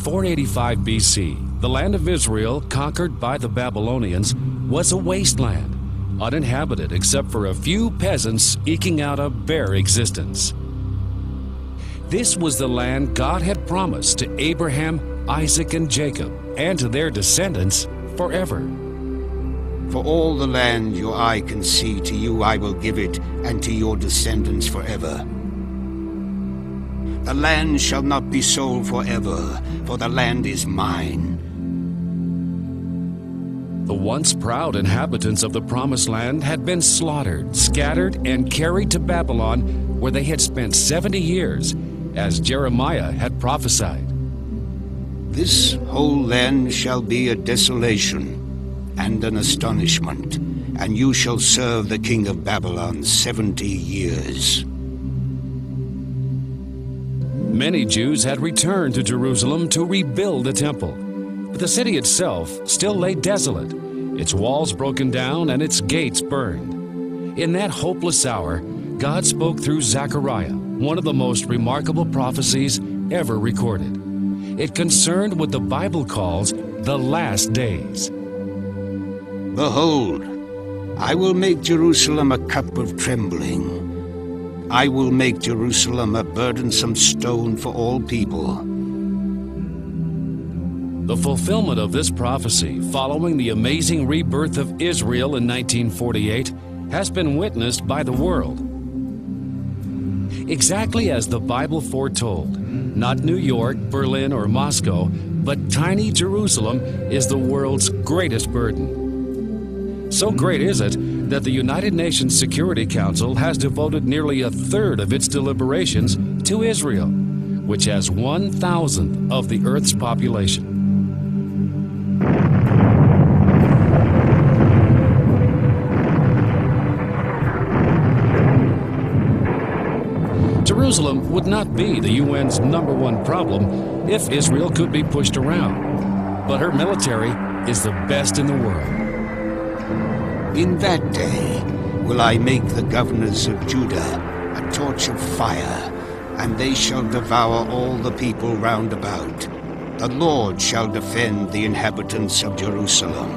485 BC, the land of Israel, conquered by the Babylonians, was a wasteland, uninhabited except for a few peasants eking out a bare existence. This was the land God had promised to Abraham, Isaac, and Jacob, and to their descendants forever. For all the land your eye can see, to you I will give it, and to your descendants forever. The land shall not be sold forever, for the land is mine. The once proud inhabitants of the Promised Land had been slaughtered, scattered, and carried to Babylon, where they had spent 70 years, as Jeremiah had prophesied. This whole land shall be a desolation and an astonishment, and you shall serve the king of Babylon 70 years. Many Jews had returned to Jerusalem to rebuild the temple, but the city itself still lay desolate, its walls broken down and its gates burned. In that hopeless hour, God spoke through Zechariah, one of the most remarkable prophecies ever recorded. It concerned what the Bible calls the last days. Behold, I will make Jerusalem a cup of trembling. I will make Jerusalem a burdensome stone for all people. The fulfillment of this prophecy, following the amazing rebirth of Israel in 1948, has been witnessed by the world. Exactly as the Bible foretold, not New York, Berlin, or Moscow, but tiny Jerusalem is the world's greatest burden. So great is it that the United Nations Security Council has devoted nearly a third of its deliberations to Israel, which has 1,000th of the Earth's population. Jerusalem would not be the UN's #1 problem if Israel could be pushed around. But her military is the best in the world. In that day will I make the governors of Judah a torch of fire, and they shall devour all the people round about. The Lord shall defend the inhabitants of Jerusalem.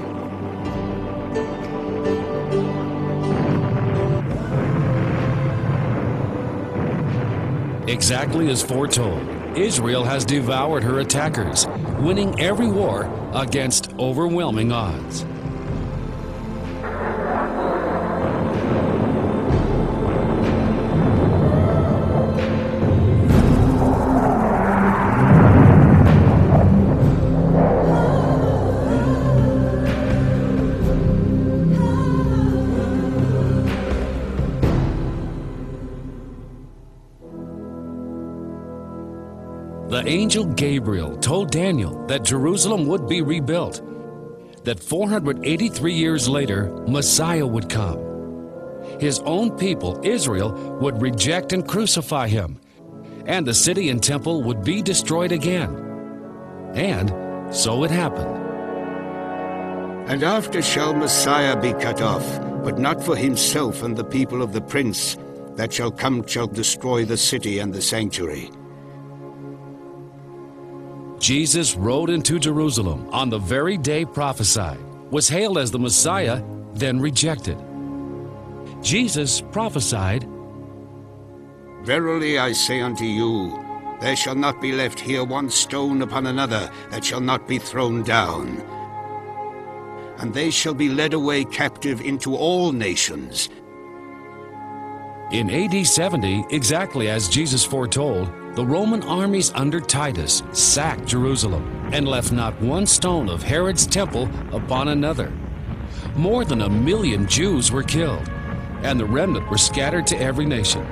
Exactly as foretold, Israel has devoured her attackers, winning every war against overwhelming odds. The angel Gabriel told Daniel that Jerusalem would be rebuilt, that 483 years later, Messiah would come. His own people, Israel, would reject and crucify him, and the city and temple would be destroyed again. And so it happened. And after shall Messiah be cut off, but not for himself and the people of the prince that shall come shall destroy the city and the sanctuary. Jesus rode into Jerusalem on the very day prophesied, was hailed as the Messiah, then rejected. Jesus prophesied, Verily I say unto you, there shall not be left here one stone upon another that shall not be thrown down. And they shall be led away captive into all nations. In AD 70, exactly as Jesus foretold, the Roman armies under Titus sacked Jerusalem and left not one stone of Herod's temple upon another. More than 1 million Jews were killed, and the remnant were scattered to every nation.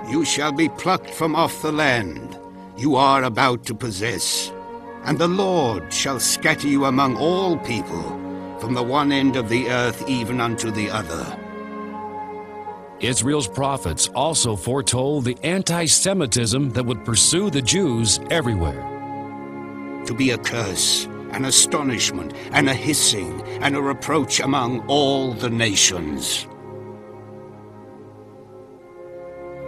You shall be plucked from off the land you are about to possess, and the Lord shall scatter you among all people, from the one end of the earth even unto the other. Israel's prophets also foretold the anti-Semitism that would pursue the Jews everywhere. To be a curse, an astonishment, and a hissing, and a reproach among all the nations.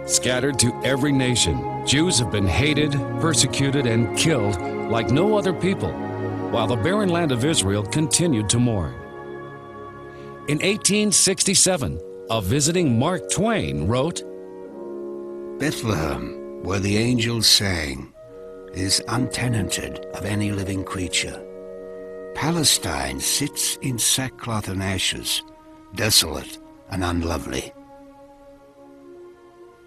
Scattered to every nation, Jews have been hated, persecuted, and killed like no other people, while the barren land of Israel continued to mourn. In 1867, a visiting Mark Twain wrote, Bethlehem, where the angels sang, is untenanted of any living creature. Palestine sits in sackcloth and ashes, desolate and unlovely.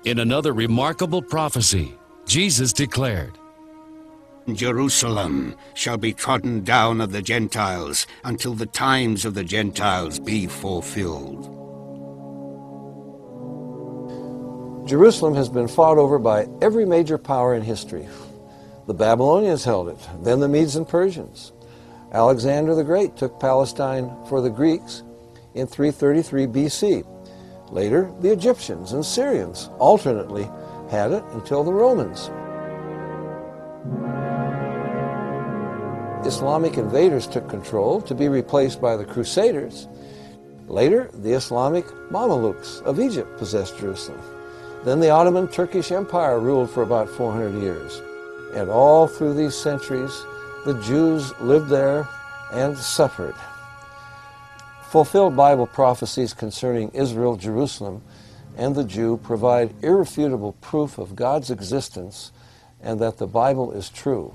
In another remarkable prophecy, Jesus declared, Jerusalem shall be trodden down of the Gentiles until the times of the Gentiles be fulfilled. Jerusalem has been fought over by every major power in history. The Babylonians held it, then the Medes and Persians. Alexander the Great took Palestine for the Greeks in 333 BC. Later, the Egyptians and Syrians alternately had it until the Romans. Islamic invaders took control, to be replaced by the Crusaders. Later, the Islamic Mamelukes of Egypt possessed Jerusalem. Then the Ottoman Turkish Empire ruled for about 400 years. And all through these centuries, the Jews lived there and suffered. Fulfilled Bible prophecies concerning Israel, Jerusalem, and the Jew provide irrefutable proof of God's existence and that the Bible is true.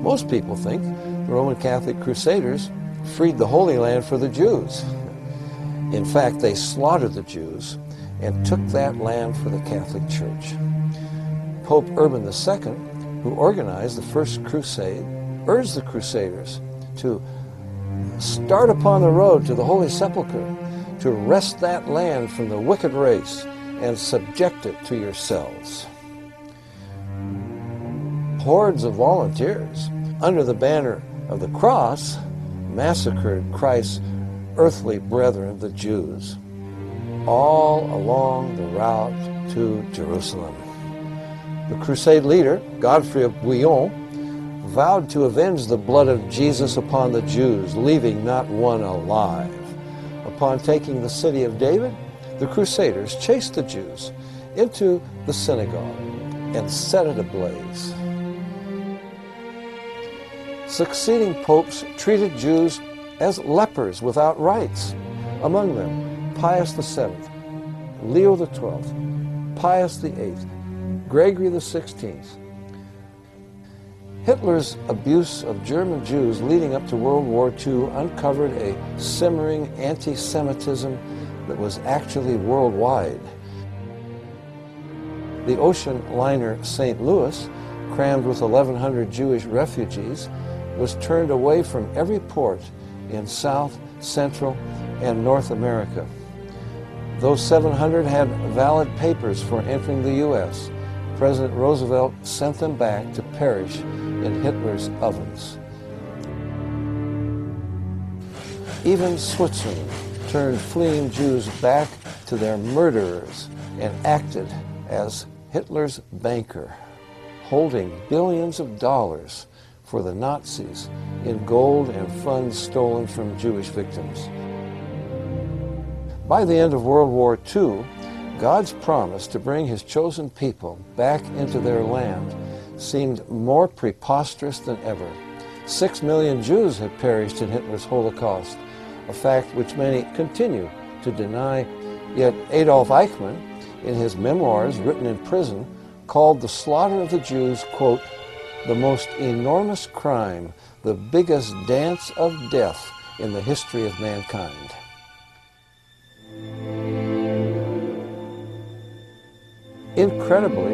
Most people think the Roman Catholic Crusaders freed the Holy Land for the Jews. In fact, they slaughtered the Jews and took that land for the Catholic Church. Pope Urban II, who organized the First Crusade, urged the Crusaders to start upon the road to the Holy Sepulchre, to wrest that land from the wicked race and subject it to yourselves. Hordes of volunteers, under the banner of the cross, massacred Christ's earthly brethren, the Jews, all along the route to Jerusalem. The crusade leader, Godfrey of Bouillon, vowed to avenge the blood of Jesus upon the Jews, leaving not one alive. Upon taking the city of David, the Crusaders chased the Jews into the synagogue and set it ablaze. Succeeding popes treated Jews as lepers without rights. Among them, Pius VII, Leo XII, Pius VIII, Gregory XVI. Hitler's abuse of German Jews leading up to World War II uncovered a simmering anti-Semitism that was actually worldwide. The ocean liner St. Louis, crammed with 1,100 Jewish refugees, was turned away from every port in South, Central, and North America. Those 700 had valid papers for entering the U.S. President Roosevelt sent them back to perish in Hitler's ovens. Even Switzerland turned fleeing Jews back to their murderers and acted as Hitler's banker, holding billions of dollars for the Nazis in gold and funds stolen from Jewish victims. By the end of World War II, God's promise to bring his chosen people back into their land seemed more preposterous than ever. 6 million Jews had perished in Hitler's Holocaust, a fact which many continue to deny. Yet Adolf Eichmann, in his memoirs written in prison, called the slaughter of the Jews, quote, the most enormous crime, the biggest dance of death in the history of mankind. Incredibly,